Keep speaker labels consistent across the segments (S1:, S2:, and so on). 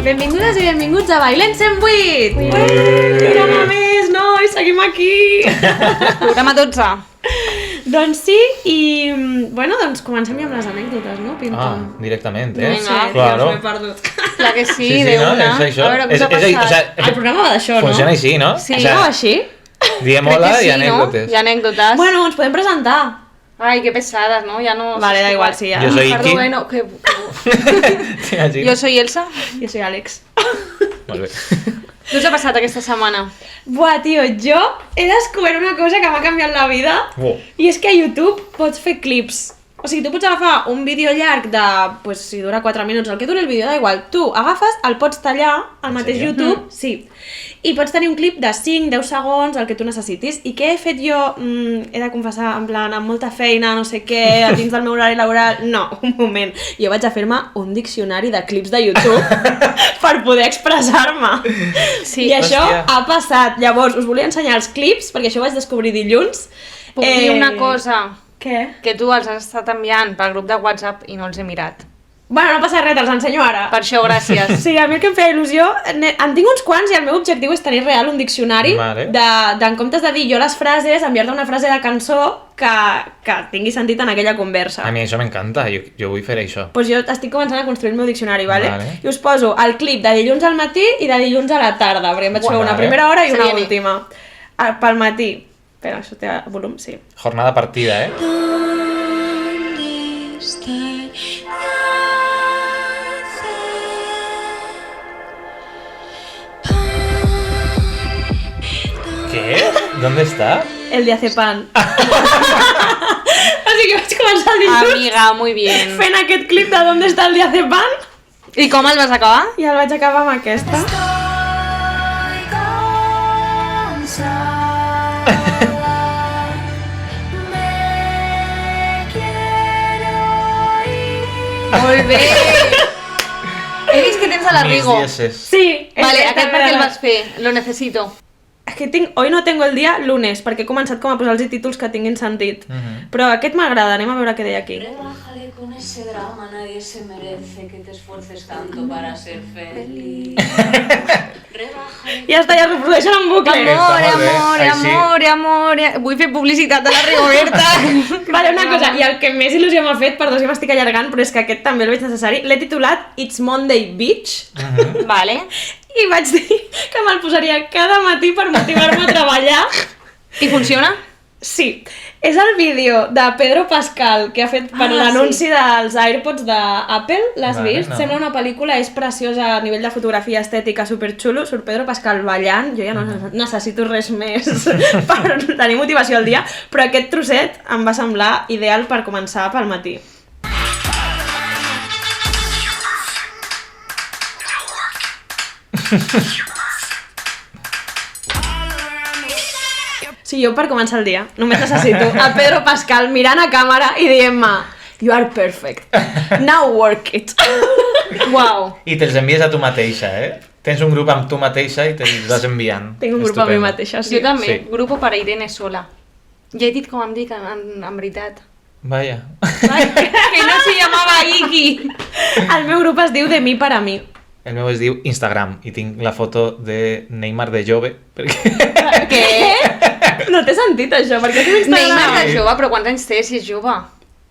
S1: Benvingudes i benvinguts a Bailem 108! Programa més, nois, seguim aquí!
S2: Programa 12.
S1: Doncs sí, i bueno, doncs comencem ja amb les anècdotes, no, Pinto?
S3: Directament,
S2: Vinga,
S3: claro.
S1: M'he perdut.
S2: Clar que sí,
S3: Sí,
S2: de
S3: no?
S2: una.
S3: És això.
S2: A veure, què us ha passat?
S1: El programa va d'això, no?
S3: Funciona així, no?
S2: Sí.
S3: O sea,
S1: No, així?
S3: diem
S2: Crec
S3: hola
S2: que sí,
S3: i anècdotes.
S2: No? I anècdotes.
S1: Bueno, ens podem presentar.
S2: Ai, que pesades, ¿no? Ya no...
S1: Vale, da igual, sí, ya.
S3: Yo soy
S2: Perdó,
S3: Iki.
S2: bueno,
S3: T'imagines?
S2: Jo soy Elsa.
S1: Jo soy Àlex.
S3: Molt bé.
S2: Què us ha passat aquesta setmana?
S1: Buah, tio, jo he descobert una cosa que m'ha canviat la vida
S3: Wow.
S1: i és que a YouTube pots fer clips. O sigui, tu pots agafar un vídeo llarg de, pues, si dura 4 minuts, el que duri el vídeo, da igual. Tu agafes, el pots tallar al mateix
S3: sèrio?
S1: YouTube, sí. I pots tenir un clip de 5-10 segons, el que tu necessitis. I què he fet jo? He de confessar, en plan, amb molta feina, no sé què, dins del meu horari laboral... No, un moment. Jo vaig a fer-me un diccionari de clips de YouTube per poder expressar-me.
S2: Sí.
S1: I això
S3: Hòstia.
S1: ha passat. Llavors, us volia ensenyar els clips, perquè això ho vaig descobrir dilluns.
S2: Puc dir una cosa?
S1: Què?
S2: Que tu els has estat enviant pel grup de WhatsApp i no els he mirat.
S1: Bueno, no passa res, te'ls ensenyo ara.
S2: Per això, gràcies.
S1: Sí, a mi el que em feia il·lusió... En tinc uns quants i el meu objectiu és tenir real un diccionari
S3: Vale.
S1: en comptes de dir jo les frases, enviar-te una frase de cançó que tingui sentit en aquella conversa.
S3: A mi això m'encanta, jo vull fer això.
S1: Pues jo estic començant a construir el meu diccionari, vale?
S3: Vale.
S1: I us poso el clip de dilluns al matí i de dilluns a la tarda, perquè em vaig fer una
S3: Vale.
S1: primera hora i una
S2: Se viene.
S1: última. Pel matí. Espera, això té volum, sí.
S3: Jornada partida, ¿Qué? ¿Dónde está?
S1: El diazepam. Així que vaig començar el dilluns
S2: Amiga, muy bien.
S1: fent aquest clip de ¿Dónde está el diazepam?
S2: I com el vas acabar?
S1: I el vaig acabar amb aquesta.
S2: Molt bé. He vist que tens a l'Arrigo.
S3: Mis dieces.
S1: Sí.
S2: Vale,
S1: és
S2: aquest per què el vas fer? Lo necesito.
S1: És que hoy no tengo el dia lunes, perquè he començat com a posar els títols que tinguin sentit.
S3: Mhm.
S1: Però aquest m'agrada, anem a veure què deia aquí.
S4: Relájale con ese drama, nadie se merece que te esfuerces tanto para ser feliz. Relájale.
S1: Ja està, ja es reprodueixen en bucle.
S2: Amor,
S3: Està molt bé.
S2: amor,
S3: Així.
S2: amor, amor. Vull fer publicitat de la Rigoberta.
S1: Vale, una cosa, i el que més il·lusió m'ha fet, perdó si m'estic allargant, però és que aquest també el veig necessari, l'he titulat It's Monday Beach,
S2: Vale.
S1: i vaig dir que me'l posaria cada matí per motivar-me a treballar.
S2: I funciona?
S1: Sí, és el vídeo de Pedro Pascal que ha fet per l'anunci dels AirPods d'Apple, l'has
S3: Vale,
S1: vist?
S3: no.
S1: Sembla una pel·lícula, és preciosa a nivell de fotografia estètica, superxulo, surt Pedro Pascal ballant, jo ja no necessito res més per tenir motivació al dia, però aquest trosset em va semblar ideal per començar pel matí. Sí, jo per començar el dia només necessito a Pedro Pascal mirant a càmera i dient-me You are perfect. Now work it.
S2: Uau.
S3: I te'ls envies a tu mateixa, Tens un grup amb tu mateixa i te'ls vas enviant.
S1: Tinc un grup a mi mateixa, sí.
S2: Jo també,
S3: Sí.
S2: grupo para Irene sola. Ja he dit com em dic en veritat.
S3: Vaya.
S2: Ai, que no se llamava Iki.
S1: El meu grup es diu De mi para mi.
S3: El meu es diu Instagram i tinc la foto de Neymar de jove perquè...
S2: Què?
S1: No té sentit això, perquè és un
S2: Neymar
S1: Instagram.
S2: de jove, però quants anys té si és jove?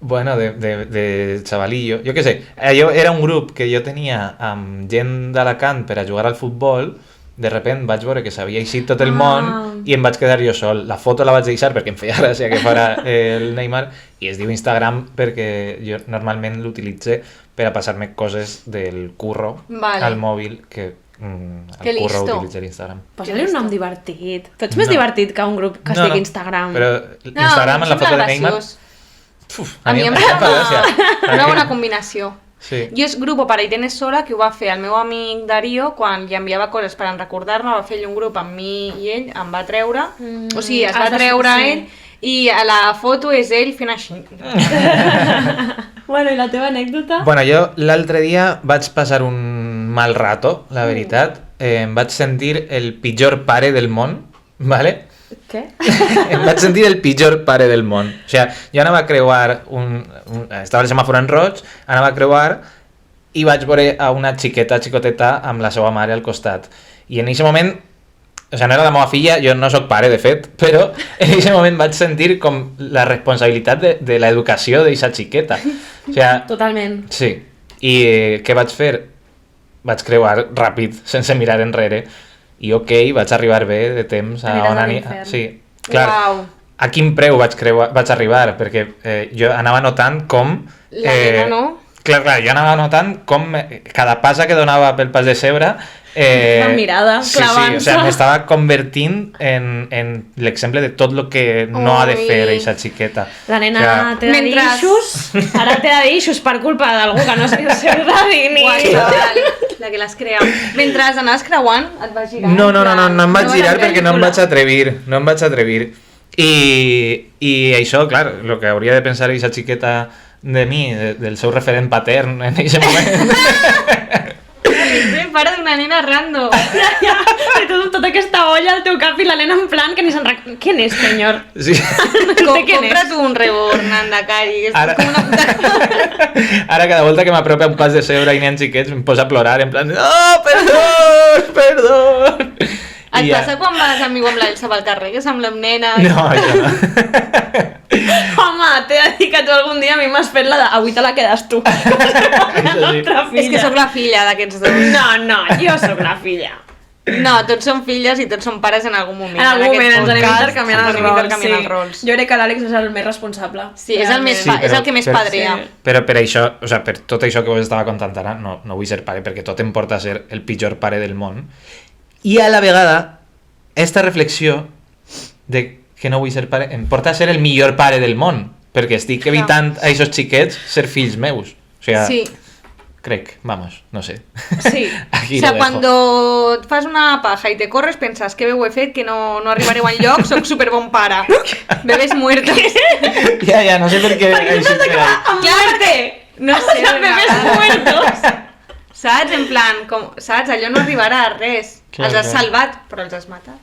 S3: Bueno, de chavalillo. Jo què sé, allò era un grup que jo tenia amb gent d'Alacant per a jugar al futbol, de repent vaig veure que s'havia eixit tot el món i em vaig quedar jo sol. La foto la vaig deixar perquè em feia gràcia que fora el Neymar i es diu Instagram perquè jo normalment l'utilitze per a passar-me coses del curro
S2: Vale.
S3: al mòbil que
S2: Que
S3: el curro
S2: listo.
S3: utilitza l'Instagram.
S1: Posa-li un nom divertit. Tu ets més divertit que un grup que es digui Instagram.
S3: Però l'Instagram en la foto de Neymar... Uf,
S2: A mi em
S3: fa
S2: sembla
S3: gràcia.
S2: una bona combinació.
S3: Sí.
S2: Jo és grupo para Irene sola, que ho va fer el meu amic Darío, quan li enviava coses per recordar-me, va fer ell un grup amb mi i ell, em va treure, o sigui, es va
S1: has de-
S2: treure
S1: sí.
S2: ell, i a la foto és ell fent així.
S1: Bueno, i la teva anècdota?
S3: Bueno, jo l'altre dia vaig passar un mal rato, la veritat. Em vaig sentir el pitjor pare del món, ¿vale?
S1: Què?
S3: Em vaig sentir el pitjor pare del món. O sigui, jo anava a creuar estava el semàfor en roig, anava a creuar i vaig veure a una xicoteta amb la seva mare al costat. I en aquest moment, o sigui, no era la meva filla, jo no sóc pare, de fet, però en aquest moment vaig sentir com la responsabilitat de l'educació d'aquesta xiqueta. O sigui,
S1: Totalment.
S3: sí. I què vaig fer? Vaig creuar ràpid, sense mirar enrere. I vaig arribar bé de temps a
S1: Aniràs
S3: on
S1: a
S3: anirà.
S1: l'infern.
S3: Sí, clar.
S2: Uau.
S3: A quin preu vaig arribar? Perquè jo anava notant com...
S2: La nena, no?
S3: Clar, jo anava notant com cada passa que donava pel pas de cebre...
S1: La mirada,
S3: sí,
S1: clavant-se.
S3: o sigui, m'estava convertint en l'exemple de tot el que no ha de fer aquesta xiqueta.
S1: La nena té de eixos, ara té de eixos per culpa d'algú que no és el seu daddy ni...
S2: Guai, xaval, la que l'has creat. Mentre anaves creuant, et vas girar.
S3: No em vaig girar
S2: vas
S3: perquè no em vaig atrevir. I això, clar, el que hauria de pensar aquesta xiqueta de mi, del seu referent patern en aquest moment...
S2: Pare d'una nena random.
S1: Ja, tota aquesta olla al teu cap i la nena en plan que ni se'n recorda. ¿Quién es, señor?
S3: Sí.
S1: No sé quién es.
S2: Compra't un Reborn, Andacari, que és
S3: Ara-
S2: com una puta...
S3: Ara cada volta que m'apropa un pas de cebre i nens xiquets em posa a plorar en plan oh, perdó
S2: Et
S3: I
S2: passa quan vas amigo amb l'Elsa pel carrer, que sembla amb nena...
S3: no, això no.
S1: Home, t'he de dir que tu algun dia a mi m'has fet la de avui te la quedes tu.
S3: sí.
S2: És que sóc la filla d'aquests dos.
S1: No, jo sóc la filla.
S2: No, tots són filles i tots són pares en algun moment.
S1: En algun moment ens anem
S2: podcast
S1: intercanviant
S2: ens
S1: els
S2: anem
S1: rols,
S2: intercanviant els
S1: sí.
S2: rols.
S1: Jo crec que l'Àlex és el més responsable.
S2: Sí, és el, més
S3: Sí,
S2: és el que més padrea.
S1: sí.
S3: Però per això, o sigui, per tot això que vos estava contant ara, no vull ser pare perquè tot em porta a ser el pitjor pare del món. I a la vegada, esta reflexió de que no vull ser pare em porta a ser el millor pare del món, perquè estic evitant a aquests xiquets ser fills meus. O sigui,
S2: Sí.
S3: crec, vamos, no sé.
S1: Sí.
S3: Aquí
S2: O sea,
S3: lo dejo.
S2: cuando et fas una paja i te corres, penses que bé ho he fet, que no arribareu enlloc, soc superbon pare. Bebés muertos.
S3: Ja, no sé per què...
S1: Perquè
S3: així
S1: no has
S3: que-
S1: d'acabar amb muerte.
S2: No sé,
S1: Els bebès muertos.
S2: Saps? En plan, saps? Allò no arribarà a res.
S3: Clar,
S2: Els has
S3: clar.
S2: salvat, però els has matat.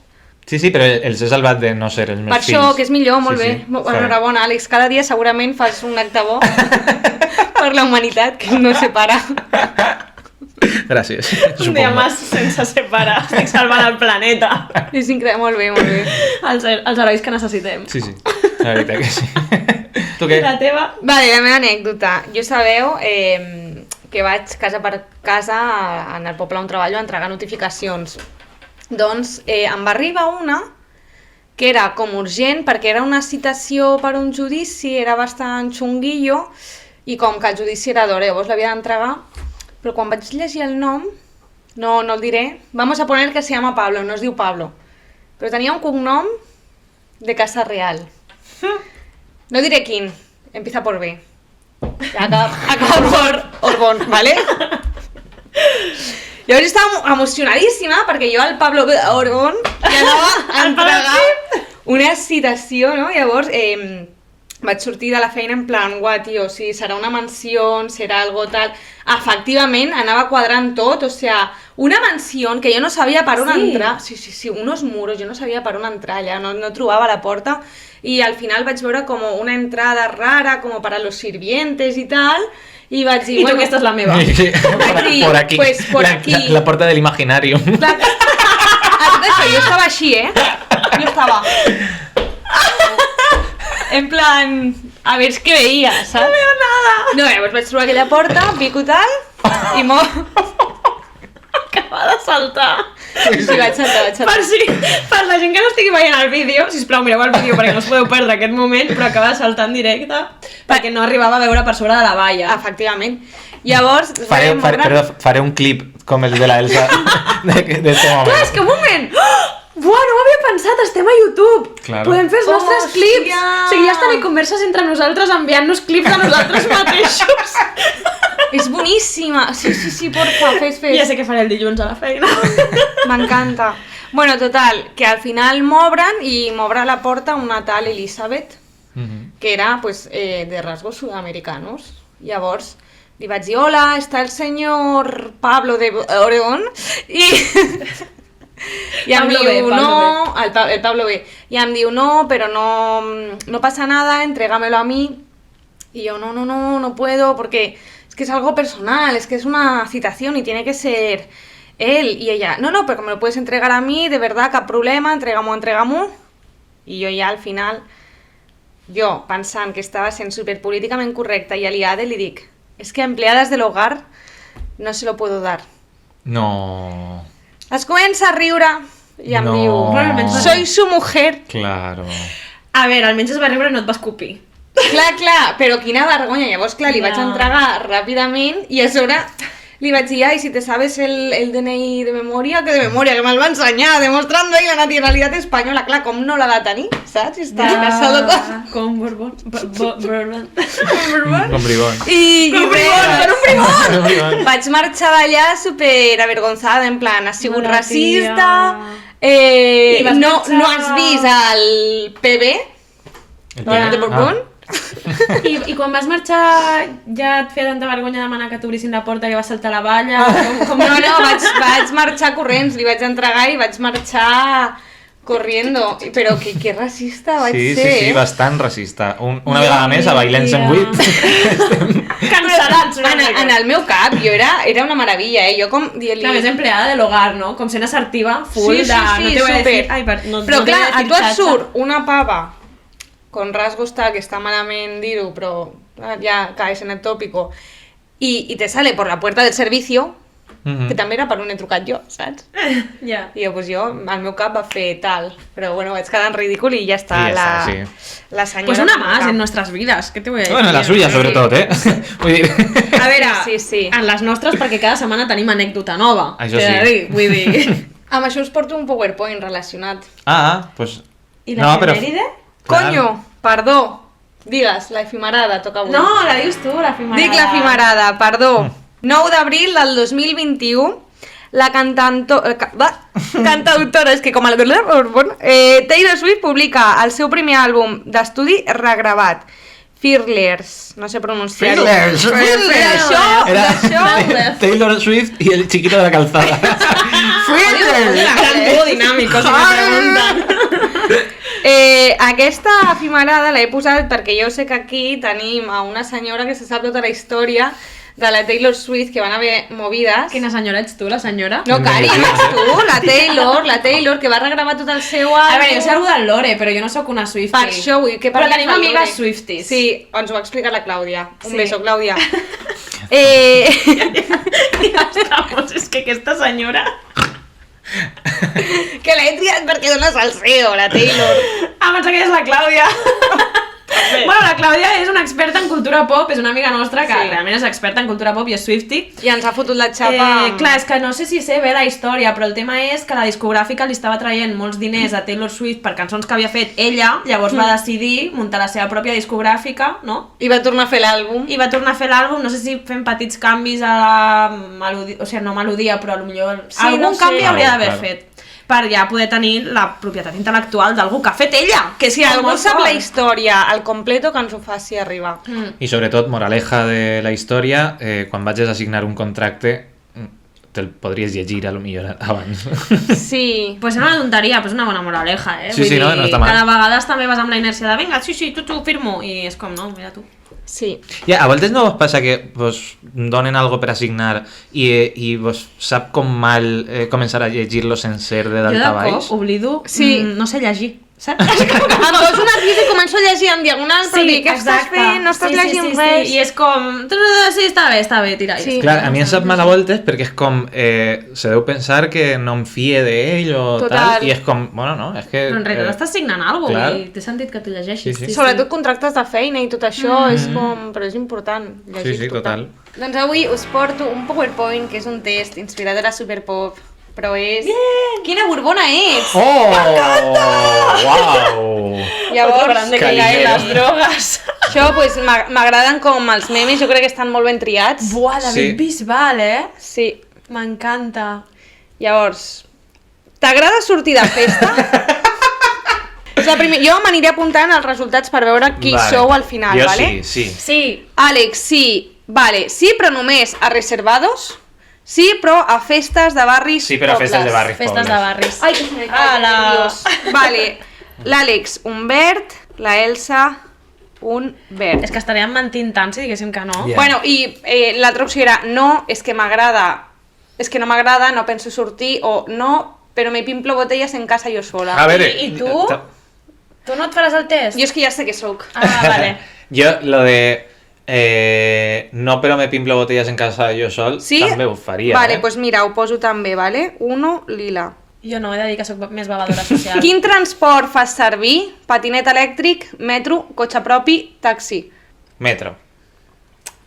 S3: Sí, però els he salvat de no ser els meus
S2: Per
S3: fills.
S2: això, que és millor, molt
S3: Sí,
S2: bé.
S3: sí.
S2: Enhorabona, Àlex. Cada dia segurament fas un acte bo per la humanitat, que no separa.
S3: Gràcies.
S1: Un dia més sense separar. Estic salvant el planeta.
S2: És increïble, molt bé, molt bé.
S1: Els herois que necessitem.
S3: Sí, la veritat que sí. Tu què?
S1: La teva...
S2: Vale, la meva anècdota. Jo sabeu que vaig casa per casa en el poble on treballo a entregar notificacions. Doncs em va arribar una que era com urgent perquè era una citació per un judici, era bastant xunguillo i com que el judici era d'hora, llavors l'havia d'entregar, però quan vaig llegir el nom, no el diré, vamos a poner que se llama Pablo, no es diu Pablo, però tenia un cognom de Casa Real. No diré quin, empieza por B. Acaba por Orbón, ¿vale? Llavors estava emocionadíssima perquè jo al Pablo Orbón ja anava a entregar una citació, no? Llavors vaig sortir de la feina en plan, guau, tio, sí, serà una mansió, serà algo tal... Efectivament, anava quadrant tot, o sea, una mansió que jo no sabia per on entrar, sí, unos muros, jo no sabia per on entrar allà, no trobava la porta, i al final vaig veure com una entrada rara, com para los sirvientes i tal, i vaig dir,
S1: I tu, aquesta és la meva.
S3: Por aquí.
S2: Pues por aquí.
S3: La porta del imaginario.
S2: Clar, a tot això, jo estava així, Jo estava... En plan... A ver què veia, saps? No veo nada. No, llavors vaig trobar aquella porta, pico tal, i
S1: Acaba de saltar.
S2: Sí, vaig saltar.
S1: Per la gent que no estigui veient el vídeo, sisplau, mireu el vídeo perquè no us podeu perdre aquest moment, però acaba de saltar en directe perquè no arribava a veure per sobre de la valla.
S2: Efectivament. Llavors...
S3: Faré un clip com el de la Elsa d'este moment.
S1: Clar, és que un moment! Buah, no ho havia pensat, estem a YouTube!
S3: Claro.
S1: Podem fer els nostres
S2: Hòstia!
S1: clips! O sigui, ja estan en converses entre nosaltres enviant-nos clips de nosaltres mateixos.
S2: És boníssima! Sí, porfa, fes.
S1: Ja sé què faré el dilluns a la feina.
S2: M'encanta. Bueno, total, que al final m'obren i m'obre la porta una tal Elizabeth, que era pues, de rasgos sudamericanos. Llavors li vaig dir, hola, está el señor Pablo de Oregón? I em
S1: Pablo
S2: diu,
S1: B,
S2: no, el Pablo B. I em diu, no, pero no pasa nada, entrégamelo a mí. Y yo, no puedo, porque es que es algo personal, es que es una citación y tiene que ser él. Y ella, no, pero me lo puedes entregar a mí, de verdad, cap problema, entrega-m'ho. I jo ja al final, jo pensant que estava sent superpolíticament correcta i aliada, li dic, es que a empleadas del hogar no se lo puedo dar.
S3: No.
S2: Es comença a riure i em
S3: No.
S2: diu,
S1: Probablement
S2: soy su mujer.
S3: Claro.
S1: A veure, almenys es va riure i no et va escopir.
S2: Clar, però quina vergonya. Llavors, clar, li vaig
S1: Ja.
S2: entregar ràpidament i a sobre li vaig dir, ay, si te sabes el DNI de memòria, que de memòria, que me'l va ensenyar, demostrando ahí la nacionalitat espanyola. Clar, com no l'ha de tenir, saps? Està casado con...
S1: Com Borbón. Borbón.
S3: Con bribón.
S2: I
S1: Con un
S2: res,
S1: bribón,
S3: Con un bribón.
S2: vaig marxar d'allà super avergonzada, en plan, has sigut
S1: Mala
S2: racista,
S1: I vas
S2: no
S1: marxar-
S2: has vist el PB,
S3: El
S2: de Borbón?
S1: I quan vas marxar ja et feia tanta vergonya demanar que t'obrissin la porta que vas saltar la valla? Com
S2: No, vaig marxar corrents, li vaig entregar i vaig marxar corriendo. Però que racista vaig
S3: Sí,
S2: ser.
S3: sí, bastant racista. Una vegada més, a Bailens en 8.
S1: Cancel·lats una mica.
S2: En el meu cap, jo era una meravella, Jo com dient-li...
S1: Clar, és empleada de l'hogar, no? Com sent assertiva, full
S2: Sí, sí,
S1: de...
S2: sí,
S1: no te voy a
S2: súper.
S1: decir... Ai, no,
S2: Però
S1: no te voy
S2: clar, a
S1: decir
S2: tu et
S1: chacha.
S2: surt una pava con rasgos tal, que està malament dir-ho, però ja caes en el tópico, i te sale por la puerta del servicio, que també era per on he trucat jo, saps?
S1: Ja.
S2: I pues jo, el meu cap va fer tal, però bueno, vaig quedar en ridícul i ja està,
S3: I ja està, sí.
S2: la senyora...
S1: Pues una
S2: con el
S1: más
S2: cap.
S1: en nuestras vidas, ¿qué te voy a decir?
S3: Bueno, la suya, sobretot, Vull dir...
S1: A veure,
S2: Sí.
S1: en les nostres, perquè cada setmana tenim anècdota nova.
S3: Això
S1: T'he de
S3: sí.
S1: dir, vull dir...
S2: Amb això us porto un PowerPoint relacionat.
S3: pues...
S1: I la efemèride?
S3: Clar.
S2: Coño, perdó, digues, la efimarada toca avui.
S1: No, la dius tu, la fimarada.
S2: Dic la fimarada, perdó. 9 d'abril del 2021, la cantautora, és que com el Taylor Swift publica el seu primer àlbum d'estudi regravat, Fearless, no sé pronunciar-ho.
S3: Fearless.
S2: D'això...
S3: Taylor Swift y el chiquito de la calzada.
S1: Gran dúo dinámico, si me preguntan.
S2: Aquesta efimarada l'he posat perquè jo sé que aquí tenim a una senyora que se sap tota la història de la Taylor Swift, que van haver movides.
S1: Quina senyora ets tu, la senyora?
S2: No, Cari, no ets tu, la Taylor, que va regravar tot el seu àlbum.
S1: A veure, jo sé algú del Lore, però jo no sóc una Swiftie.
S2: Per això vull que
S1: Però
S2: parlis
S1: tenim
S2: del
S1: amigues
S2: Lore.
S1: Swifties.
S2: Sí, ens ho ha explicat la Clàudia. Un
S1: Sí.
S2: beso, Clàudia.
S1: Ja estamos, és que aquesta senyora...
S2: Que l'he triat perquè dona salseo, la Taylor.
S1: Ah, pensava que és la Clàudia. Bueno, la Clàudia és una experta en cultura pop, és una amiga nostra que
S2: Sí.
S1: realment és experta en cultura pop i és Swiftie.
S2: I ens ha fotut la xapa.
S1: Clar, és que no sé si sé bé la història, però el tema és que la discogràfica li estava traient molts diners a Taylor Swift per cançons que havia fet ella, llavors va decidir muntar la seva pròpia discogràfica, no?
S2: I va tornar a fer l'àlbum.
S1: I va tornar a fer l'àlbum, no sé si fent petits canvis a la melodia, o sigui, no melodia, però potser
S2: Sí,
S1: algun
S2: no sé.
S1: canvi hauria d'haver
S3: Claro.
S1: fet per ja poder tenir la propietat intel·lectual d'algú que ha fet ella, que
S2: Si algú sap la història al completo, que ens ho faci arribar.
S3: I sobretot, moraleja de la història, quan vagis a signar un contracte, te'l podries llegir a lo millor abans.
S2: Sí.
S1: Pues és una tonteria, però és una bona moraleja,
S3: Sí,
S1: Vull
S3: sí, no,
S1: dir,
S3: no està mal.
S1: cada vegada també vas amb la inèrcia de vinga, sí, tu, firmo, i és com, no, mira tu.
S2: Sí.
S3: Ja, a voltes no vos passa que vos donen algo per assignar i vos sap com mal començar a llegir-lo sencer de
S1: Jo
S3: dalt
S1: de
S3: a baix?
S1: cop oblido,
S2: Sí.
S1: no sé llegir, saps?
S2: Em poso nerviosa i començo a llegir en diagonal, però dic, què estàs fent? No estàs llegint res.
S1: I és com, sí, està bé, tira.
S2: Sí.
S3: Clar, a mi em sap mal a voltes perquè és com, se deu pensar que no em fie d'ell o
S2: Total.
S3: tal, i és com, bueno, no, és que...
S1: Però en realitat estàs signant alguna cosa
S3: clar.
S1: i t'he sentit que tu llegeixis.
S3: Sí, sí.
S2: Sobretot contractes de feina i tot això, és com... Però és important llegir
S3: Sí, total.
S2: Doncs avui us porto un PowerPoint, que és un test inspirat de la Superpop, però és... Quina borbona ets!
S3: Oh! Wow!
S2: Llavors,
S1: grande que
S3: caen
S1: les drogues.
S2: això pues, m'agraden com els memes, jo crec que estan molt ben triats.
S1: Buah, David
S3: Sí.
S1: Bisbal,
S2: Sí.
S1: M'encanta.
S2: Llavors, t'agrada sortir de festa? És la jo m'aniré apuntant els resultats per veure qui
S3: Vale.
S2: sou al final,
S3: Jo
S2: vale?
S3: sí.
S1: Sí,
S2: Àlex, sí. Vale, sí, però només a reservados. Sí, però a festes de barris
S3: Sí, però a festes de
S2: pobles.
S3: barris
S1: festes
S3: pobles.
S1: de barris.
S2: Ai, que se me
S1: Ala.
S2: cae, Dios. Vale, l'Àlex, Humbert, la Elsa, un verd.
S1: És que estaríem mentint tant si diguéssim que no.
S3: Ja.
S2: Bueno, i l'altra opció era no, és que m'agrada, és que no m'agrada, no penso sortir, o no, però me pimplo botellas en casa yo sola.
S3: A veure...
S1: I tu? Tu no et faràs el test?
S2: Jo és que ja sé que sóc.
S1: Ah, vale.
S3: Jo, lo de... no, però me pimplo botellas en casa jo sol,
S2: Sí?
S3: també ho faria,
S2: Vale, pues mira, ho poso també, vale? 1, lila.
S1: Jo no, he de dir que soc més bevedora social.
S2: Quin transport fas servir? Patinet elèctric, metro, cotxe propi, taxi.
S3: Metro.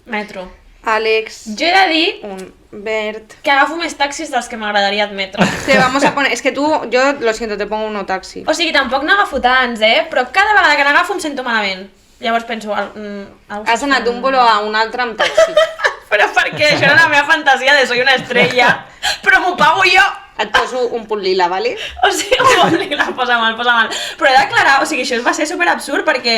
S1: Metro.
S2: Àlex,
S1: Jo he de dir
S2: un verd.
S1: que agafo més taxis dels que m'agradaria admetre.
S2: Te vamos a poner... És que tu, jo, lo siento, te pongo uno taxi.
S1: O sigui, tampoc n'agafo tants, però cada vegada que n'agafo em sento malament. Llavors penso...
S2: Has anat d'un bolo a un altre amb taxi.
S1: Però per què? Això era la meva fantasia de soy una estrella. Però m'ho pago jo.
S2: Et poso un punt lila, vale?
S1: O sigui, posa mal. Però he d'aclarar, o sigui, això va ser super absurd perquè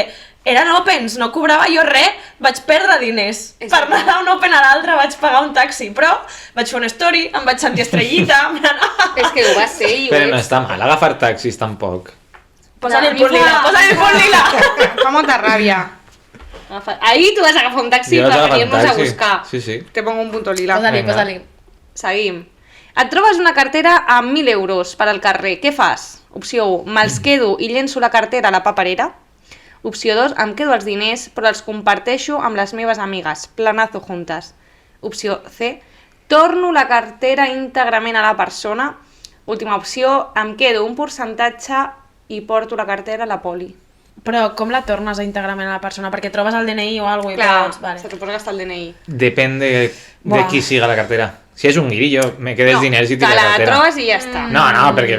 S1: eren opens, no cobrava jo res, vaig perdre diners.
S2: És
S1: Per anar d'un open a l'altre vaig pagar un taxi, però vaig fer una story, em vaig sentir estrellita, em va anar...
S2: És que ho va ser i ho
S3: Però no
S2: és.
S3: està mal agafar taxis tampoc.
S1: Posa-li
S2: A
S1: el
S2: mi
S1: punt lila,
S2: fa-
S1: posa-li el punt lila.
S2: Fa molta ràbia. Ahir tu vas agafar un taxi
S3: Jo
S2: per
S3: vaig agafar un
S2: venir-nos a
S3: taxi.
S2: buscar.
S3: Sí, sí.
S2: Te pongo un punto lila.
S1: Posa-li,
S3: Vinga.
S1: posa-li.
S2: Seguim. Et trobes una cartera amb 1.000 euros per al carrer. Què fas? Opció 1. Me'ls quedo i llenço la cartera a la paperera. Opció 2. Em quedo els diners però els comparteixo amb les meves amigues. Planazo juntas. Opció C. Torno la cartera íntegrament a la persona. Última opció. Em quedo un percentatge i porto la cartera a la poli.
S1: Però com la tornes a íntegrament a la persona? Perquè trobes el DNI o alguna cosa i
S2: Clar,
S1: pots... Vale.
S2: se suposa que està el DNI.
S3: Depèn de
S1: Buah.
S3: qui siga la cartera. Si és un guirillo, me quedes
S2: No,
S3: diners i
S2: te
S3: tira la
S2: la
S3: cartera.
S2: trobes i ja està.
S3: No, perquè...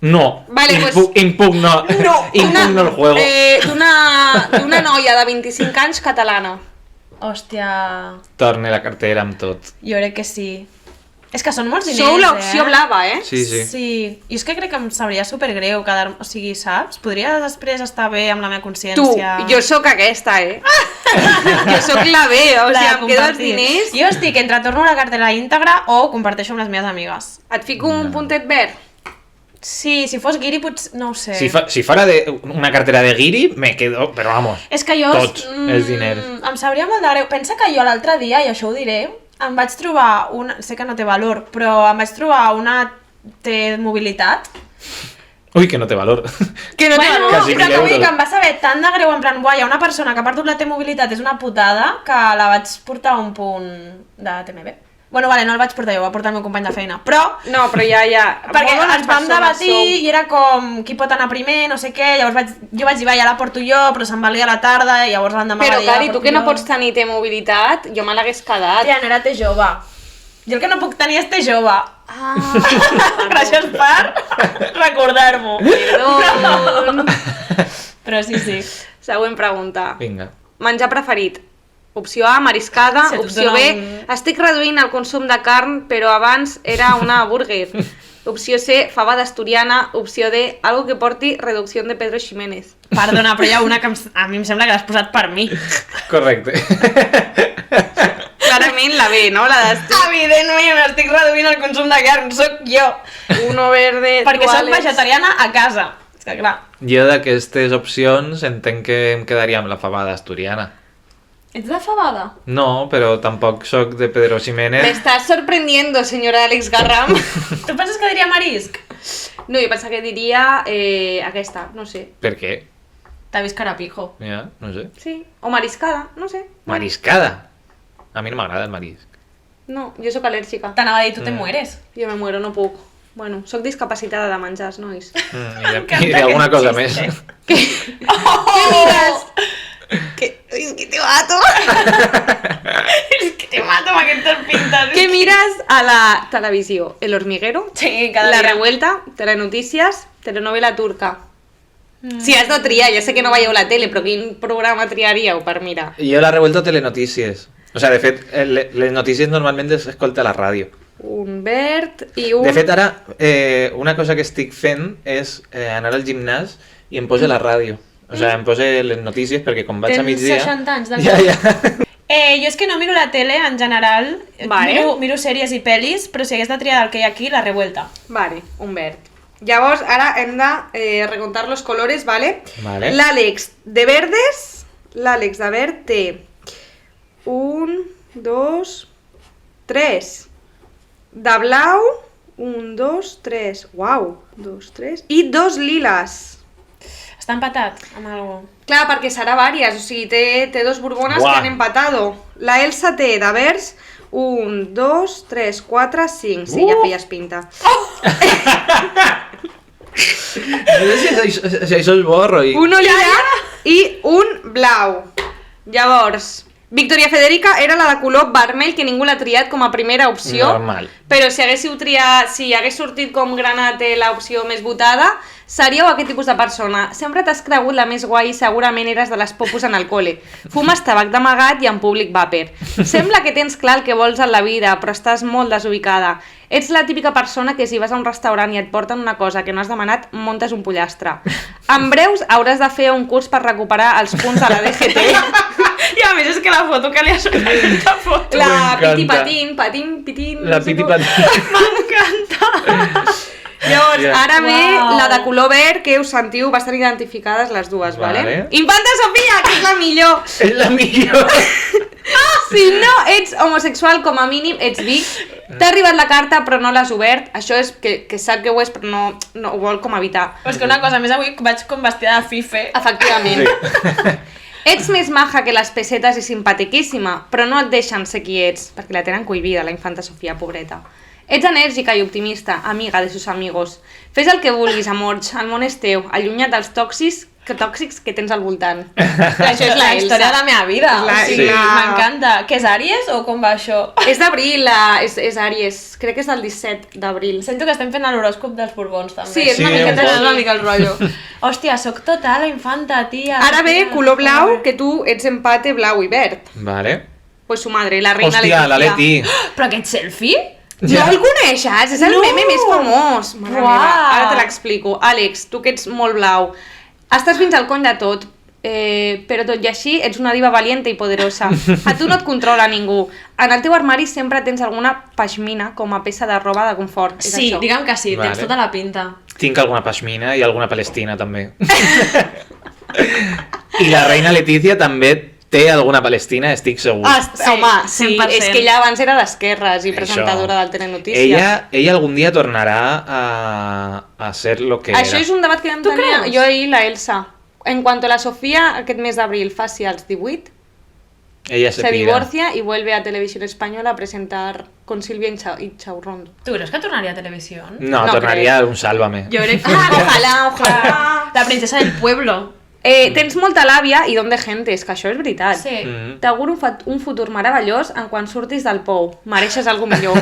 S3: No.
S2: Vale, pues-
S3: Impugno el juego.
S2: D'una noia de 25 anys catalana.
S1: Hòstia...
S3: Torne la cartera amb tot.
S1: Jo crec que sí. És que són molts diners,
S2: Sou l'opció blava, eh?
S3: Sí, sí.
S1: Sí. I és que crec que em sabria supergreu quedar-me... O sigui, saps? Podria després estar bé amb la meva
S2: Tu,
S1: consciència.
S2: jo sóc aquesta, eh? Jo sóc la B, o
S1: La
S2: sigui,
S1: de
S2: em quedo els
S1: compartir.
S2: diners,
S1: Jo estic entre torno la cartera íntegra o comparteixo amb les meves amigues.
S2: et fico un puntet verd.
S1: Sí, si fos guiri potser... No ho sé.
S3: Si fuera una cartera de guiri, me quedo... Però vamos,
S1: És que jo...
S3: tots els diners.
S1: Em sabria molt de greu. Pensa que jo l'altre dia, i això ho diré, em vaig trobar una... Sé que no té valor, però em vaig trobar una T-mobilitat.
S3: Ui, que no té valor.
S2: Que no
S1: Bueno,
S3: Quasi
S1: però
S3: 1.000
S1: que vull dir
S3: euros.
S1: que em va saber tan de greu, en plan, buah, hi ha una persona que ha perdut la T-mobilitat, és una putada, que la vaig portar a un punt de TMB. Bueno, vale, no el vaig portar jo, va portar el meu company de feina, però...
S2: No, però ja...
S1: Perquè
S2: molt bones
S1: ens vam
S2: persones
S1: debatir
S2: sou.
S1: i era com qui pot anar primer, no sé què, llavors jo vaig dir, va, ja la porto jo, però se'n valia a la tarda, i llavors l'endemà
S2: Però,
S1: va dir, ja la
S2: Cari, tu
S1: porto
S2: que no
S1: jo.
S2: pots tenir T-mobilitat, jo me l'hagués quedat.
S1: Tia, no era té jove. Jo el que no puc tenir és té jove.
S2: Ah,
S1: Gràcies per recordar-m'ho.
S2: perdó.
S1: Però sí, sí.
S2: Següent pregunta.
S3: Vinga.
S2: Menjar preferit. Opció A, mariscada.
S1: Se et
S2: Opció
S1: dona
S2: B, estic reduint el consum de carn, però abans era una burger. Opció C, fabada asturiana. Opció D, algo que porti reducció de Pedro Ximénez.
S1: Perdona, però hi ha una que a mi em sembla que l'has posat per mi.
S3: Correcte.
S2: Clarament la B, no? La d'estic.
S1: Evidentment, estic reduint el consum de carn, sóc jo.
S2: Uno verde,
S1: Perquè
S2: tu,
S1: soc
S2: Àlex.
S1: vegetariana a casa. És que clar.
S3: Jo d'aquestes opcions entenc que em quedaria amb la fabada asturiana.
S1: Ets de fabada?
S3: No, però tampoc sóc de Pedro
S2: Me
S3: Ximénez.
S2: estás sorprendiendo, señora Àlex Garram.
S1: Tu penses que diria marisc?
S2: No, jo pensava que diria aquesta, no sé.
S3: Per què?
S1: T'ha vist carapijo.
S3: Ja, no sé.
S2: Sí, o mariscada, no sé.
S3: Mariscada. A mi no m'agrada el marisc.
S2: No, jo sóc al·lèrgica.
S1: T'anava a dir, tu te mueres.
S2: Jo me muero, no puc. Bueno, sóc discapacitada de menjars, nois.
S3: I d'alguna cosa més.
S2: ¿Qué miras? Es que te mato.
S1: És que te mato amb aquestes pintes.
S2: ¿Qué miras a la televisió? El hormiguero,
S1: Sí, cada
S2: La
S1: dia.
S2: Revuelta, Telenotícies, telenovela turca. Si has de triar, ja sé que no veieu la tele, però quin programa triaríeu per mirar?
S3: Jo la revuelto a Telenotícies. O sea, de fet, les notícies normalment les escolta a la ràdio.
S2: Un verd i un...
S3: De fet, ara, una cosa que estic fent és anar al gimnàs i em poso la ràdio. O sea, em poso les notícies perquè com vaig a
S1: Tens
S3: migdia...
S1: 60 anys de
S3: Ja, ja.
S1: Jo és que no miro la tele en general,
S2: Vale.
S1: miro sèries i pel·lis, però si hagués de triar el que hi ha aquí, La Revuelta.
S2: Vale, un verd. Llavors, ara hem de recontar los colores, ¿vale?
S3: Vale.
S2: L'Àlex de verdes, l'Àlex de verd té 1, 2, 3. De blau, 1, 2, 3. Uau, 2, 3. I 2 liles.
S1: Està empatat amb algú.
S2: Clar, perquè serà vàries, o sigui, té 2 borbones
S3: Buah.
S2: que han empatado. La Elsa té de verds 1, 2, 3, 4, 5. Sí, ja feies pinta.
S3: No sé si això és borro.
S2: Un lila i un blau. Llavors, Victoria Federica era la de color vermell, que ningú l'ha triat com a primera opció.
S3: Normal.
S2: Però si haguéssiu triat, si hagués sortit com Granate l'opció més votada, seríeu aquest tipus de persona. Sempre t'has cregut la més guai i segurament eres de les popus en el col·le. Fumes tabac d'amagat i en públic vàper. Sembla que tens clar el que vols en la vida, però estàs molt desubicada. Ets la típica persona que si vas a un restaurant i et porten una cosa que no has demanat, montes un pollastre. En breus hauràs de fer un curs per recuperar els punts de la DGT.
S1: I a més és que la foto que li ha sortit la foto.
S2: La
S3: M'encanta.
S2: piti patín, patín, pitín...
S3: La
S2: no sé
S3: piti
S2: com.
S3: patín.
S1: M'encanta.
S2: Llavors,
S3: Ja.
S2: ara ve
S1: Uau.
S2: la de color verd, que us sentiu bastant identificades les dues,
S3: Vale.
S2: vale? Infanta Sofia, que és la millor!
S3: És la millor.
S2: Si no ets homosexual, com a mínim ets bi. T'ha arribat la carta però no l'has obert. Això és que sap que ho és però no ho vol com evitar.
S1: Però és que una cosa, més avui vaig com vestida de fife.
S2: Efectivament. Ets més maja que les pessetes i simpatiquíssima, però no et deixen ser qui ets, perquè la tenen cohibida, la infanta Sofia, pobreta. Ets enèrgica i optimista, amiga de sus amigos. Fes el que vulguis, amorx, el món és teu, allunya't dels tòxics que tens al voltant. Això és la
S1: història de la
S2: Elsa.
S1: meva vida.
S2: La-
S1: O sigui,
S2: sí.
S1: m'encanta. Què és Àries o com va això?
S2: És d'abril, és Àries, crec que és del 17 d'abril.
S1: Sento que estem fent l'horòscop dels Borbons, també.
S2: Sí, és una
S3: Sí,
S2: miqueta
S3: un poc.
S2: és una mica el rotllo.
S1: Hòstia, sóc total la infanta, tia.
S2: Ara ve color blau, que tu ets empate blau i verd.
S3: Vale.
S2: Pues su madre, la reina
S3: Hòstia, la Leti.
S1: Però aquest selfie?
S2: No el coneixes? És el meme més famós. Mare
S1: Uau.
S2: meva, ara te l'explico. Àlex, tu que ets molt blau, estàs fins al cony de tot, però tot i així ets una diva valiente i poderosa. A tu no et controla ningú. En el teu armari sempre tens alguna pashmina com a peça de roba de confort. És
S1: Sí,
S2: això.
S1: digue'm que sí,
S3: Vale.
S1: tens tota la pinta.
S3: Tinc alguna pashmina i alguna palestina, també. I la reina Letícia també té alguna palestina, estic segur.
S1: Sí,
S2: Home, sí,
S1: 100%.
S2: és que ella abans era d'esquerres i
S3: Això.
S2: presentadora del Telenotícies.
S3: Ella algun dia tornarà a ser lo que
S2: Això
S3: era.
S2: és un debat que vam
S1: Tu
S2: tenir
S1: creus?
S2: jo i la Elsa. En cuanto a la Sofía, aquest mes d'abril faci els 18,
S3: Ella
S2: se
S3: pira.
S2: divorcia y vuelve a Televisión Española a presentar con Silvia y Chaurrondo.
S1: Tu creus que tornaria a televisió?
S3: No,
S2: No
S3: tornaria a un Sálvame.
S1: Jo crec que...
S2: Ojalà.
S1: La princesa del pueblo.
S2: Tens molta làbia i don de gente, és que això és veritat.
S1: Sí.
S3: Mm.
S2: T'auguro un futur meravellós en quan surtis del pou. Mereixes alguna millor.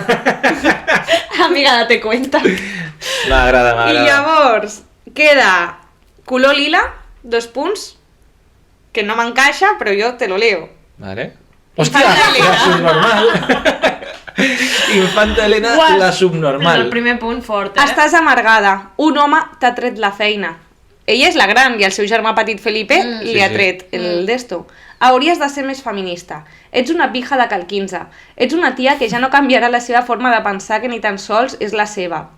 S1: Amiga, date cuenta.
S3: M'agrada,
S2: I
S3: m'agrada.
S2: llavors queda color lila, 2 punts, que no m'encaixa, però jo te lo leo.
S3: Vale. Hòstia,
S2: Infanta Elena.
S3: la subnormal. Infanta Elena,
S1: Uah,
S3: la
S1: És
S3: subnormal.
S1: el primer punt fort,
S2: Estàs amargada. Un home t'ha tret la feina. Ella és la gran i el seu germà petit Felipe li
S3: Sí,
S2: ha
S3: sí.
S2: tret el d'esto. Hauries de ser més feminista. Ets una pija de cal 15. Ets una tia que ja no canviarà la seva forma de pensar, que ni tan sols és la seva.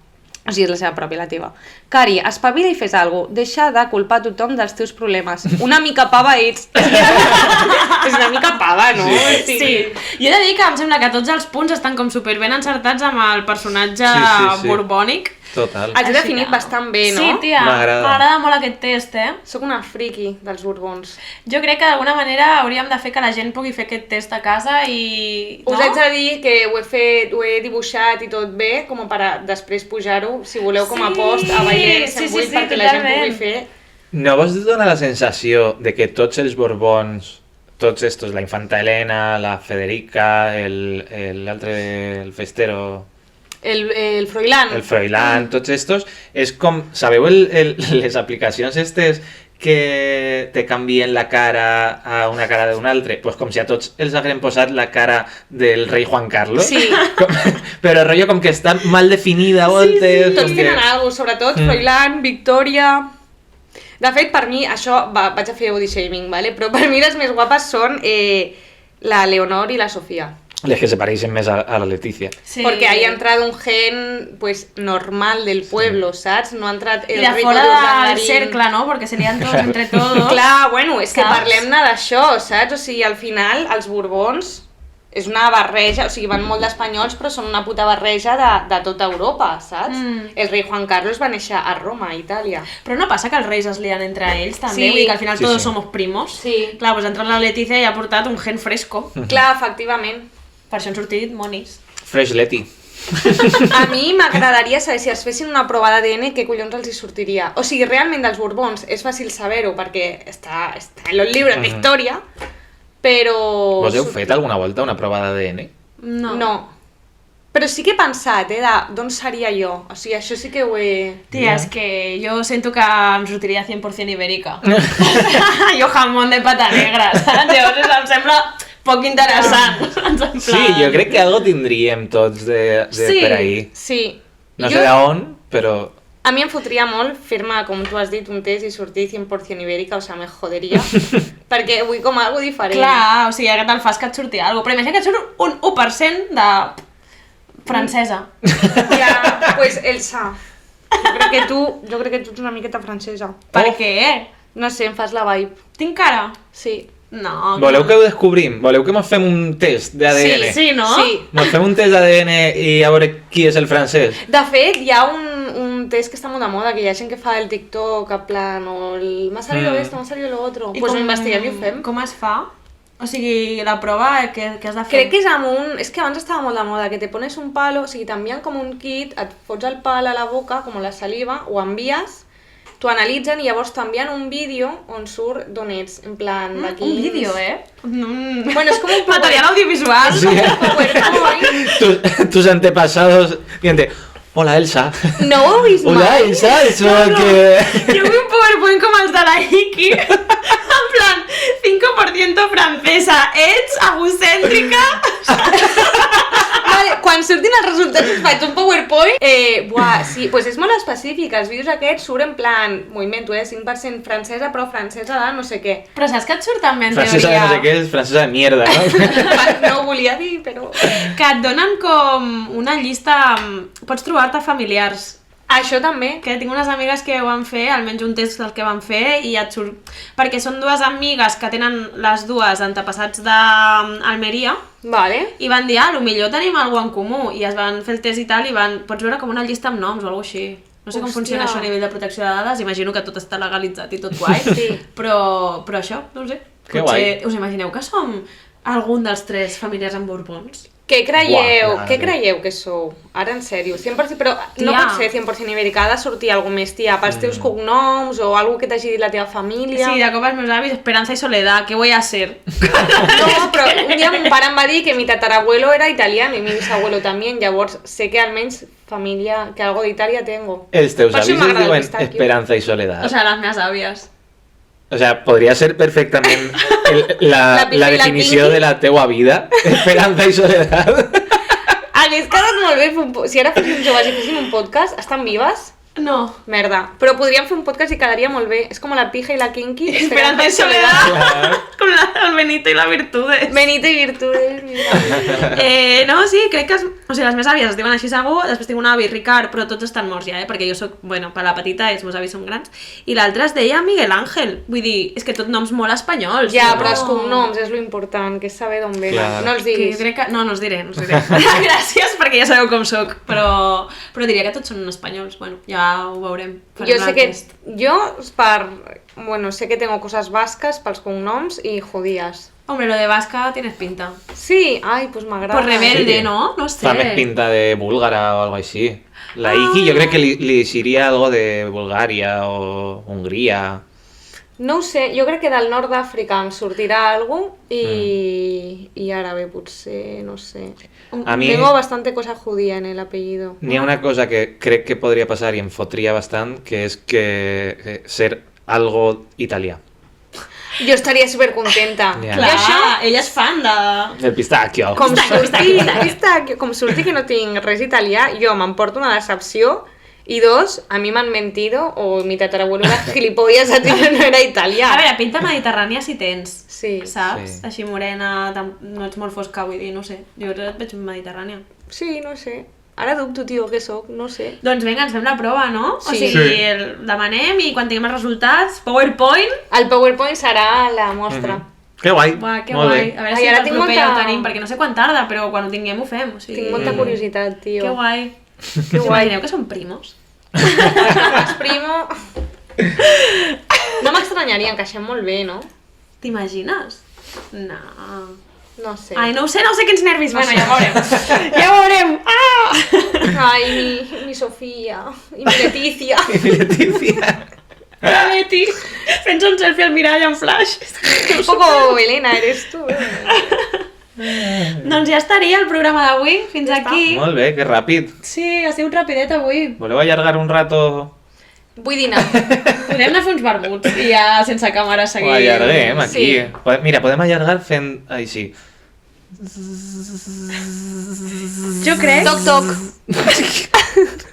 S2: O sigui, és la seva pròpia, la teva. Cari, espavila i fes alguna cosa. Deixa de culpar a tothom dels teus problemes. Una mica pava ets. És una mica pava, no?
S1: Sí. Jo he de dir que em sembla que tots els punts estan com superben encertats amb el personatge
S3: Sí.
S1: borbònic.
S3: Total.
S2: Els he
S1: Així
S2: definit
S1: que-
S2: bastant bé, no?
S1: Sí, tia,
S3: M'agrada.
S1: m'agrada molt aquest test,
S2: Soc una friki dels Borbons.
S1: Jo crec que d'alguna manera hauríem de fer que la gent pugui fer aquest test a casa i...
S2: Us haig de dir que ho he dibuixat i tot bé, com per a després pujar-ho, si voleu, com a
S1: Sí,
S2: post a Bailem
S1: sí,
S2: 108
S1: sí,
S2: perquè la gent
S1: totalment.
S2: pugui fer.
S3: No vos dona la sensació de que tots els Borbons, tots estos, la infanta Elena, la Federica, l'altre, el festero,
S2: El Froilán.
S3: el Froilán, tots estos, és com, sabeu les aplicacions estes que te canvien la cara a una cara d'un altre? Pues com si a tots els haguem posat la cara del rei Juan Carlos.
S2: Sí.
S3: Però rotllo com que està mal definida a voltes.
S2: Tots
S3: com que...
S2: tenen alguna cosa, sobretot Froilán, Victòria... De fet, per mi, això, vaig a fer body shaming, vale? Però per mi les més guapes són la Leonor i la Sofia.
S3: les que se pareixen més a la Letícia.
S1: Sí.
S2: Porque haya entrado un gen pues normal del pueblo, ¿sabes? No ha entrat
S1: I
S2: el
S1: de
S2: rico
S1: fora del
S2: d'Urdangarín.
S1: cercle, no? Perquè serien tots entre todos.
S2: Clar, bueno, és que
S1: Saps?
S2: parlem-ne d'això, saps? O sigui, al final, els Borbons és una barreja, o sigui, van molt d'espanyols, però són una puta barreja de tota Europa, saps? El rei Juan Carlos va néixer a Roma, a Itàlia.
S1: Però no passa que els reis es lien entre ells, també?
S2: Sí.
S1: Vull dir que al final
S3: Sí,
S1: todos
S3: sí.
S1: somos primos.
S2: Sí.
S1: Clar, doncs ha entrat la Letícia i ha portat un gen fresco.
S2: Clar, efectivament.
S1: Per això han sortit monis.
S3: Fresh Leti.
S2: A mi m'agradaria saber si es fessin una prova d'ADN què collons els hi sortiria. O sigui, realment dels Borbons és fàcil saber-ho perquè està en els llibres d'història, però...
S3: Vos heu fet alguna volta una prova d'ADN?
S2: No. Però sí que he pensat, d'on seria jo. O sigui, això sí que ho he...
S1: Tia, és que jo sento que em sortiria 100% ibèrica. Jo jamón de pata negra, saps? Llavors em sembla poc interessant. En plan...
S3: Sí, jo crec que algo tindríem tots de
S1: Sí.
S3: per ahí.
S2: Sí.
S3: No sé d'on, però...
S2: A mi em fotria molt fer-me, com tu has dit, un test i sortir 100% ibèrica, o sigui, me joderia, perquè vull com algo diferent.
S1: Clar, o sigui, que te'l fas que et surti alguna cosa. Però imagina que et surt un 1% de francesa.
S2: Ja, pues Elsa. Jo crec que tu ets una miqueta francesa.
S1: Per què?
S2: No sé, em fas la vibe.
S1: Tinc cara?
S2: Sí.
S1: No.
S3: Voleu que ho descobrim? Voleu que mos fem un test d'ADN?
S1: Sí, no?
S2: Sí.
S3: Mos fem un test d'ADN i a veure qui és el francès?
S2: De fet, hi ha un test que està molt de moda, que hi ha gent que fa el TikTok, en plan, o el m'ha salido esto, m'ha salido lo otro. Pues ho investiguem i ho fem.
S1: Com es fa? O sigui, la prova que has de fer...
S2: Crec que és amb un... És que abans estava molt de moda, que te pones un palo, o sigui, t'envien com un kit, et fots el pal a la boca, com la saliva, ho envies, t'ho analitzen i llavors t'envien un vídeo on surt d'on ets, en plan, d'aquí...
S1: Un vídeo,
S2: Bueno, és com un
S1: Material audiovisual.
S3: Sí.
S2: PowerPoint.
S3: Tus antepasados... Gente, hola Elsa.
S2: No ho heu vist
S3: Hola
S2: mai?
S3: Elsa, eso que...
S1: Jo vull un PowerPoint com els de la Iki. En plan, 5% francesa, ets egocèntrica.
S2: Vale, quan surtin els resultats us faig un PowerPoint. Buah, sí, pues és molt específic. Els vídeos aquests surten en plan, m'ho invento, 5% francesa, però francesa de no sé què.
S1: Però saps que et surt també en
S3: Francesa de
S1: teoria?
S3: no sé què, és francesa de mierda, no?
S2: No ho volia dir, però...
S1: Que et donen com una llista... Pots trobar-te familiars.
S2: Això també.
S1: Que tinc unes amigues que ho van fer, almenys un test del que van fer, i et surt... Perquè són dues amigues que tenen les dues antepassats d'Almeria,
S2: Vale.
S1: i van dir, lo millor tenim alguna en comú, i es van fer el test i tal, i pots veure com una llista amb noms o alguna així. No sé com
S2: Hòstia.
S1: funciona això a nivell de protecció de dades, imagino que tot està legalitzat i tot guai,
S2: Sí.
S1: però això, no ho sé.
S3: Que
S1: Potser,
S3: guai.
S1: us imagineu que som algun dels tres familiars amb Borbons?
S2: Què creieu?
S3: Buah,
S2: Què
S3: no.
S2: creieu que sou? Ara, en sèrio, 100%, però no
S1: Tia.
S2: pot ser 100% ibèrica, ha de sortir alguna més, tia, pels teus cognoms o alguna que t'hagi dit la teva família.
S1: Sí, de cop els meus avis, Esperanza y Soledad, ¿qué voy a ser?
S2: No, però un dia mon pare em va dir que mi tatarabuelo era italiano y mi bisabuelo también, llavors sé que almenys família, que algo d'Itàlia tengo.
S3: Els teus
S2: Per això
S3: avis es
S2: m'agrada el
S3: diuen
S2: pistachio.
S3: Esperanza y Soledad.
S1: O sea, las meves àvies.
S3: O sea, podria ser perfectament
S2: La
S3: la
S2: Pifa i la
S3: definició
S2: Pinky.
S3: de la teua vida. Esperanza y Soledad.
S2: Hagués quedat molt bé fer si ara féssim joves i féssim un podcast, estan vives?
S1: No.
S2: Merda. Però podríem fer un podcast i quedaria molt bé. És com la pija i la kinky.
S1: Esperanza y Soledad. Com el Benito y la Virtudes.
S2: Benito i Virtudes.
S1: No, sí, crec que o sigui, les meves àvies es diuen així segur, després tinc un avi, Ricard, però tots estan morts ja, perquè jo soc, bueno, per la petita els meus avis són grans, i l'altre es deia Miguel Ángel, vull dir, és que tot noms molt espanyols.
S2: Ja,
S1: no?
S2: però els cognoms és lo important, que és saber d'on venen.
S3: Clar.
S2: No els
S1: Que
S2: diguis.
S1: crec que... No, no us diré, no us diré. Gràcies, perquè ja sabeu com sóc, però diria que tots són espanyols, bueno, ja ho veurem.
S2: Jo sé que...
S1: Test.
S2: Jo, bueno, sé que tengo cosas vascas pels cognoms i judías.
S1: Hombre, lo de vasca tienes pinta.
S2: Sí, ai, pues m'agrada.
S1: Pues rebelde,
S3: Sí.
S1: ¿no? No sé.
S3: Fa més pinta de búlgara o algo així. La Iki jo crec que li iria algo de Bulgària o Hongria.
S2: No ho sé, jo crec que del nord d'Àfrica em sortirà algú i àrabe potser, no sé.
S3: A mi
S2: Tengo bastante cosa judía en el apellido.
S3: n'hi ha una cosa que crec que podria passar i em fotria bastant, que és que ser algo italià.
S2: Jo estaria supercontenta.
S3: Ja.
S1: Clar,
S2: I això,
S1: ella és fan de...
S3: El pistachio.
S2: com surti que no tinc res italià, jo m'emporto una decepció Y dos, a mí me han mentido o mi tatarabuelo era gilipollas, a ti no era italià.
S1: A veure, pinta mediterrània si tens,
S2: Sí.
S1: saps?
S3: Sí.
S1: Així morena, no ets molt fosca, vull dir, no sé. Jo et veig mediterrània.
S2: Sí, no sé. Ara dubto, tio, què sóc, no sé.
S1: Doncs vinga, ens fem la prova, no?
S2: Sí.
S1: O sigui,
S3: Sí.
S1: demanem i quan tinguem els resultats, PowerPoint...
S2: El PowerPoint serà la mostra.
S3: Que guai.
S1: Buah, que
S3: Molt
S1: guai.
S3: bé.
S1: A veure
S2: Ai,
S1: si
S2: ara
S1: per
S2: tinc
S1: proper
S2: molta-
S1: ja ho tenim, perquè no sé quan tarda, però quan ho tinguem ho fem. O sigui...
S2: Tinc molta curiositat, tio.
S1: Que guai.
S2: Que
S1: Us
S2: guai.
S1: imagineu que som primos?
S2: Els primo... No m'estranyaria, encaixem molt bé, no?
S1: T'imagines? No.
S2: No sé.
S1: Ai, no ho sé quins nervis. Bueno, ja veurem. Ja veurem. Ah!
S2: Ai, mi Sofía. I mi Leticia.
S3: Leticia.
S1: La Betty. Fent un selfie al mirall en flash.
S2: Un poco Elena eres tú.
S1: Doncs ja estaria el programa d'avui. Fins aquí.
S3: Molt bé, que ràpid.
S1: Sí, ha sigut rapidet avui.
S3: Voleu allargar un rato?
S2: Vull dinar.
S1: Podem anar a fer uns vermuts i ja sense càmera seguir.
S3: Ho allarguem aquí.
S2: Sí.
S3: Mira, podem allargar fent així.
S1: Jo crec...
S2: Toc, toc.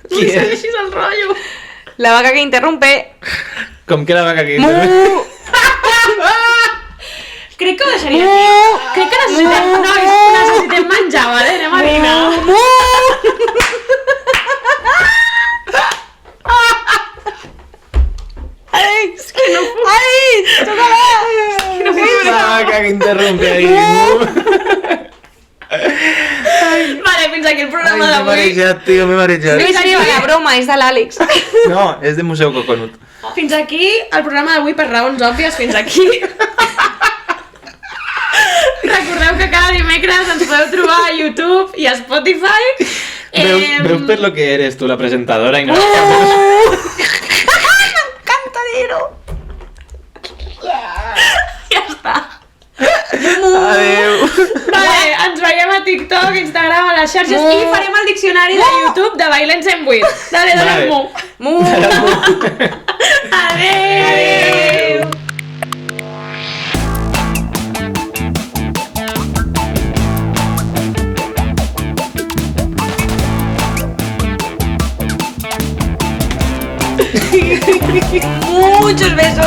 S3: Qui és?
S1: Segueixis el rotllo.
S2: La vaca que interrumpe.
S3: Com que la vaca aquí?
S2: Mu.
S1: Crec que ho deixaria aquí. Crec que necessitem... Nois, necessitem menjar, vale? Anem a dinar.
S2: Ai, és que no puc. Ai, toca-la.
S1: No puc.
S3: La vaca que interrompe ahí.
S1: Vale, fins aquí el
S3: Ai,
S1: programa
S3: m'he
S1: d'avui.
S3: marejat, tio, m'he marejat.
S2: No és la broma, és de l'Àlex.
S3: No, és de Museu Coconut.
S1: Fins aquí el programa d'avui per raons òbvies, fins aquí. Recordeu que cada dimecres ens podeu trobar a YouTube i a Spotify.
S3: Veus per lo que eres tu, la presentadora, i no...
S2: Cantadero.
S1: Ja està.
S3: Adéu.
S1: Vale, ens veiem a TikTok, Instagram, a les xarxes i farem el diccionari de YouTube de Bailens en 8. Dale,
S3: Vale.
S1: mu.
S2: Mu.
S1: Adéu.
S2: Muchos besos.